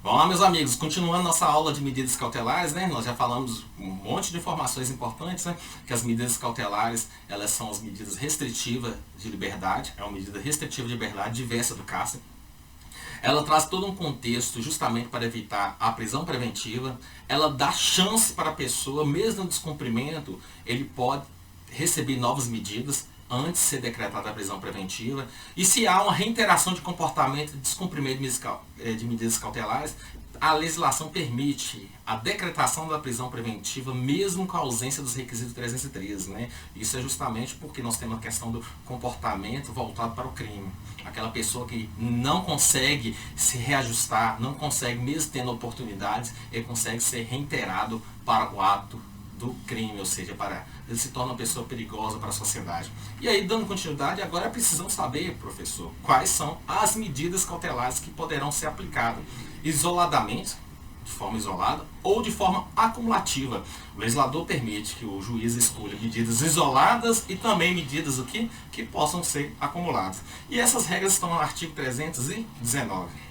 Vamos lá, meus amigos, continuando nossa aula de medidas cautelares, né? Nós já falamos um monte de informações importantes, né? Que as medidas cautelares, elas são as medidas restritivas de liberdade, é uma medida restritiva de liberdade diversa do cárcere. Ela traz todo um contexto justamente para evitar a prisão preventiva. Ela dá chance para a pessoa, mesmo no descumprimento, ele pode receber novas medidas antes de ser decretada a prisão preventiva. E se há uma reiteração de comportamento de descumprimento de medidas cautelares, a legislação permite a decretação da prisão preventiva mesmo com a ausência dos requisitos 313, né? Isso é justamente porque nós temos a questão do comportamento voltado para o crime. Aquela pessoa que não consegue se reajustar, não consegue, mesmo tendo oportunidades, ele consegue ser reiterado para o ato do crime, ou seja, ele se torna uma pessoa perigosa para a sociedade. E aí, dando continuidade, agora precisamos saber, professor, quais são as medidas cautelares que poderão ser aplicadas isoladamente, de forma isolada, ou de forma acumulativa. O legislador permite que o juiz escolha medidas isoladas e também medidas aqui que possam ser acumuladas. E essas regras estão no artigo 319.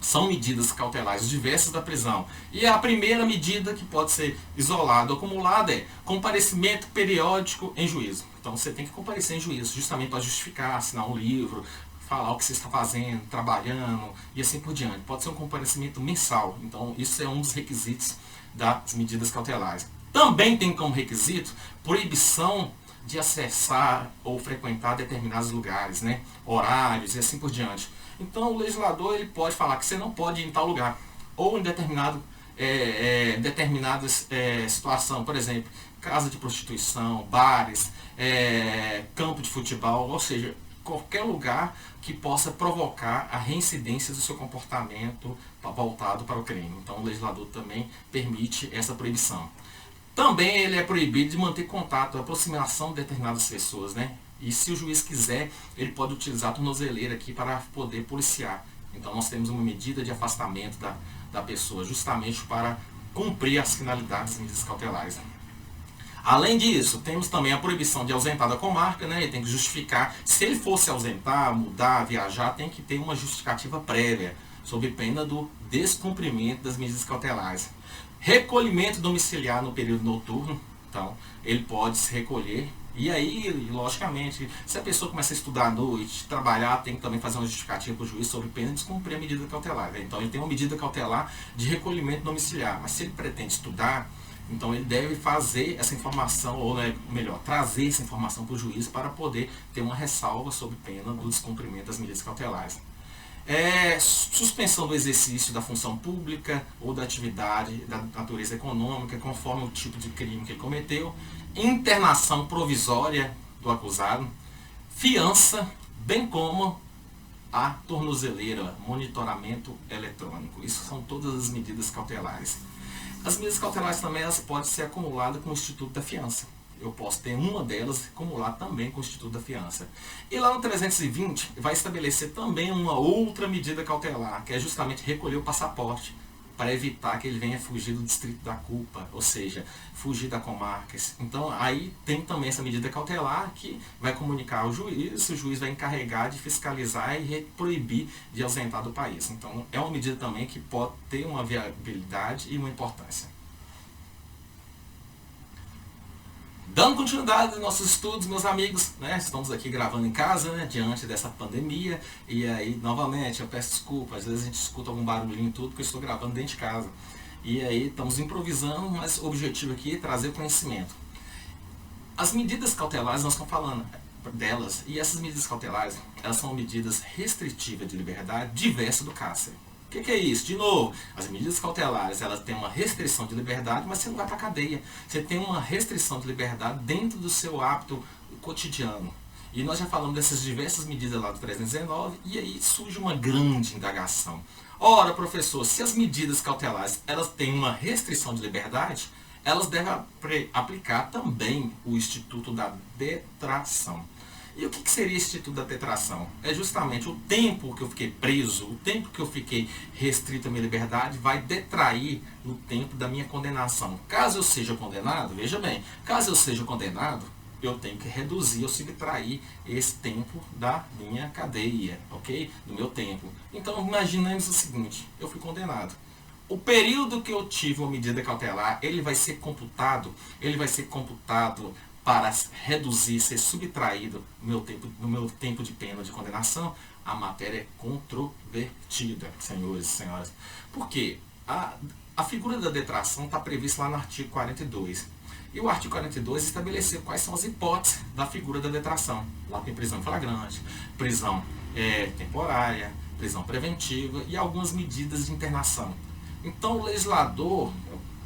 São medidas cautelares diversas da prisão. E a primeira medida que pode ser isolada ou acumulada é comparecimento periódico em juízo. Então você tem que comparecer em juízo, justamente para justificar, assinar um livro, falar o que você está fazendo, trabalhando e assim por diante. Pode ser um comparecimento mensal. Então isso é um dos requisitos das medidas cautelares. Também tem como requisito proibição de acessar ou frequentar determinados lugares, né? Horários e assim por diante. Então o legislador ele pode falar que você não pode ir em tal lugar, ou em determinada situação, por exemplo, casa de prostituição, bares, campo de futebol, ou seja, qualquer lugar que possa provocar a reincidência do seu comportamento voltado para o crime. Então o legislador também permite essa proibição. Também ele é proibido de manter contato, aproximação de determinadas pessoas, né? E se o juiz quiser, ele pode utilizar a tornozeleira aqui para poder policiar. Então nós temos uma medida de afastamento da pessoa, justamente para cumprir as finalidades das medidas cautelares. Além disso, temos também a proibição de ausentar da comarca, né? Ele tem que justificar, se ele for se ausentar, mudar, viajar, tem que ter uma justificativa prévia, sob pena do descumprimento das medidas cautelares. Recolhimento domiciliar no período noturno, então ele pode se recolher. E aí, logicamente, se a pessoa começa a estudar à noite, trabalhar, tem que também fazer uma justificativa para o juiz sobre pena de descumprir a medida cautelar. Né? Então ele tem uma medida cautelar de recolhimento domiciliar, mas se ele pretende estudar, então ele deve fazer essa informação, ou melhor, trazer essa informação para o juiz para poder ter uma ressalva sobre pena do descumprimento das medidas cautelares. Suspensão do exercício da função pública ou da atividade da natureza econômica, conforme o tipo de crime que ele cometeu, internação provisória do acusado, fiança, bem como a tornozeleira, monitoramento eletrônico. Isso são todas as medidas cautelares. As medidas cautelares também elas podem ser acumuladas com o Instituto da Fiança. Eu posso ter uma delas acumular também com o Instituto da Fiança. E lá no 320 vai estabelecer também uma outra medida cautelar, que é justamente recolher o passaporte, para evitar que ele venha fugir do distrito da culpa, ou seja, fugir da comarca. Então aí tem também essa medida cautelar que vai comunicar ao juiz, o juiz vai encarregar de fiscalizar e proibir de ausentar do país. Então é uma medida também que pode ter uma viabilidade e uma importância. Dando continuidade aos nossos estudos, meus amigos, né? Estamos aqui gravando em casa, né? Diante dessa pandemia. E aí, novamente, eu peço desculpa. Às vezes a gente escuta algum barulhinho e tudo, porque eu estou gravando dentro de casa. E aí, estamos improvisando, mas o objetivo aqui é trazer conhecimento. As medidas cautelares, nós estamos falando delas. E essas medidas cautelares, elas são medidas restritivas de liberdade diversas do cárcere. O que é isso? De novo, as medidas cautelares elas têm uma restrição de liberdade, mas você não vai para a cadeia. Você tem uma restrição de liberdade dentro do seu hábito cotidiano. E nós já falamos dessas diversas medidas lá do 319 e aí surge uma grande indagação. Ora, professor, se as medidas cautelares elas têm uma restrição de liberdade, elas devem aplicar também o Instituto da Detração. E o que seria esse Instituto da Detração? É justamente o tempo que eu fiquei preso, o tempo que eu fiquei restrito à minha liberdade, vai detrair no tempo da minha condenação. Caso eu seja condenado, veja bem, caso eu seja condenado, eu tenho que reduzir ou subtrair esse tempo da minha cadeia, ok? Do meu tempo. Então, imaginemos o seguinte, eu fui condenado. O período que eu tive uma medida cautelar, ele vai ser computado para reduzir, ser subtraído no meu tempo de pena de condenação. A matéria é controvertida, senhores e senhoras. Por quê? A figura da detração está prevista lá no artigo 42. E o artigo 42 estabeleceu quais são as hipóteses da figura da detração. Lá tem prisão flagrante, prisão temporária, prisão preventiva e algumas medidas de internação. Então o legislador,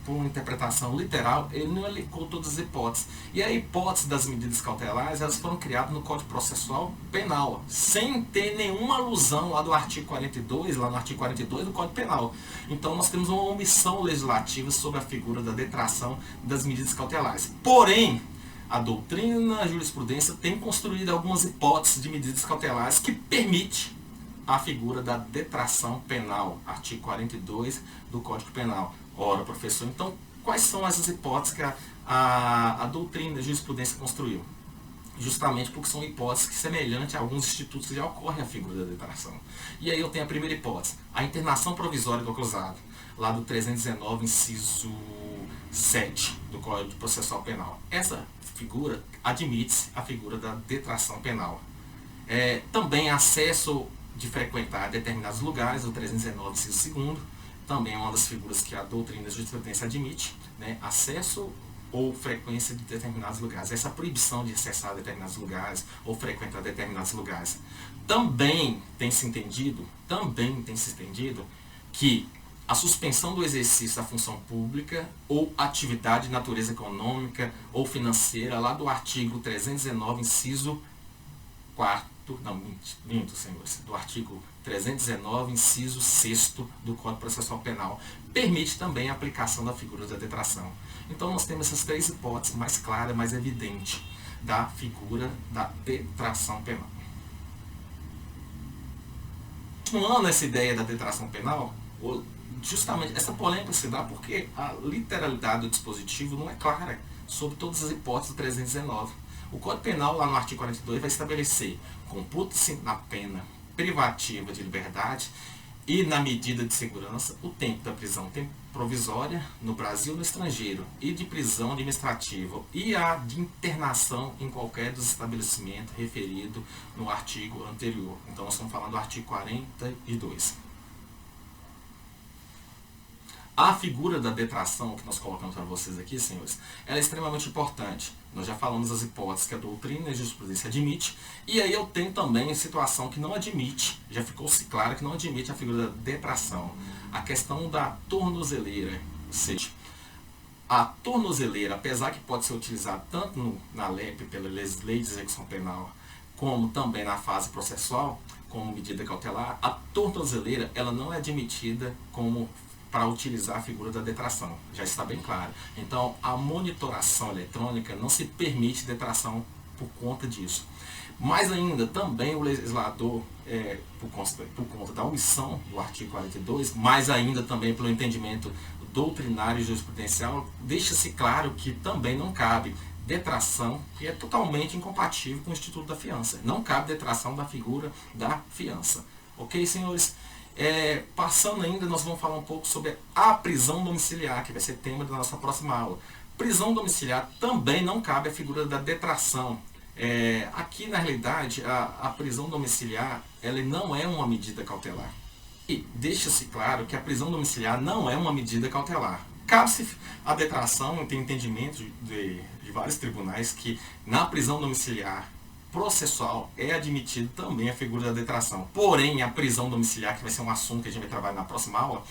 por uma interpretação literal, ele não elencou todas as hipóteses. E a hipótese das medidas cautelares, elas foram criadas no Código Processual Penal, sem ter nenhuma alusão lá do artigo 42, lá no artigo 42 do Código Penal. Então nós temos uma omissão legislativa sobre a figura da detração das medidas cautelares. Porém, a doutrina, a jurisprudência tem construído algumas hipóteses de medidas cautelares que permite a figura da detração penal, artigo 42 do Código Penal. Ora, professor, então quais são essas hipóteses que a doutrina da jurisprudência construiu? Justamente porque são hipóteses que, semelhante a alguns institutos, já ocorre a figura da detração. E aí eu tenho a primeira hipótese, a internação provisória do acusado, lá do 319, inciso 7 do Código Processual Penal. Essa figura admite-se a figura da detração penal. Também acesso de frequentar determinados lugares, o 319, inciso 2º, também é uma das figuras que a doutrina da jurisprudência admite, né? Acesso ou frequência de determinados lugares. Essa proibição de acessar determinados lugares ou frequentar determinados lugares. Também tem se entendido que a suspensão do exercício da função pública ou atividade de natureza econômica ou financeira, lá do artigo 319, inciso 4º, senhores, do artigo 319, inciso 6º do Código Processual Penal, permite também a aplicação da figura da detração. Então nós temos essas três hipóteses mais claras, mais evidentes da figura da detração penal. Continuando essa ideia da detração penal, justamente essa polêmica se dá porque a literalidade do dispositivo não é clara sobre todas as hipóteses do 319. O Código Penal, lá no artigo 42, vai estabelecer: computa-se na pena privativa de liberdade e na medida de segurança o tempo da prisão provisória no Brasil e no estrangeiro, e de prisão administrativa e a de internação em qualquer dos estabelecimentos referido no artigo anterior. Então nós estamos falando do artigo 42. A figura da detração que nós colocamos para vocês aqui, senhores, ela é extremamente importante. Nós já falamos das hipóteses que a doutrina e a jurisprudência admite, e aí eu tenho também a situação que não admite, já ficou-se claro que não admite a figura da detração. A questão da tornozeleira, ou seja, a tornozeleira, apesar que pode ser utilizada tanto na LEP, pelas leis de execução penal, como também na fase processual, como medida cautelar, a tornozeleira ela não é admitida como para utilizar a figura da detração, já está bem claro. Então, a monitoração eletrônica não se permite detração por conta disso. Mais ainda, também o legislador, por conta da omissão do artigo 42, mais ainda também pelo entendimento doutrinário e jurisprudencial, deixa-se claro que também não cabe detração, que é totalmente incompatível com o Instituto da Fiança. Não cabe detração da figura da fiança. Ok, senhores? Passando ainda, nós vamos falar um pouco sobre a prisão domiciliar, que vai ser tema da nossa próxima aula. Prisão domiciliar também não cabe a figura da detração. Aqui, na realidade, a prisão domiciliar ela não é uma medida cautelar. E deixa-se claro que a prisão domiciliar não é uma medida cautelar. Cabe-se a detração, tem entendimento de vários tribunais que na prisão domiciliar processual é admitido também a figura da detração. Porém, a prisão domiciliar, que vai ser um assunto que a gente vai trabalhar na próxima aula,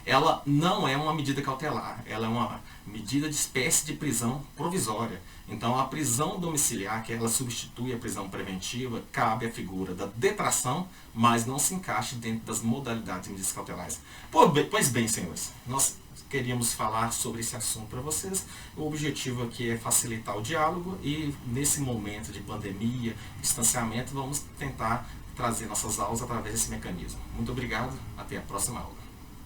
ela não é uma medida cautelar, ela é uma medida de espécie de prisão provisória. Então, a prisão domiciliar, que ela substitui a prisão preventiva, cabe a figura da detração, mas não se encaixa dentro das modalidades de medidas cautelares. Pois bem, senhores, nós queríamos falar sobre esse assunto para vocês. O objetivo aqui é facilitar o diálogo e nesse momento de pandemia, distanciamento, vamos tentar trazer nossas aulas através desse mecanismo. Muito obrigado, até a próxima aula.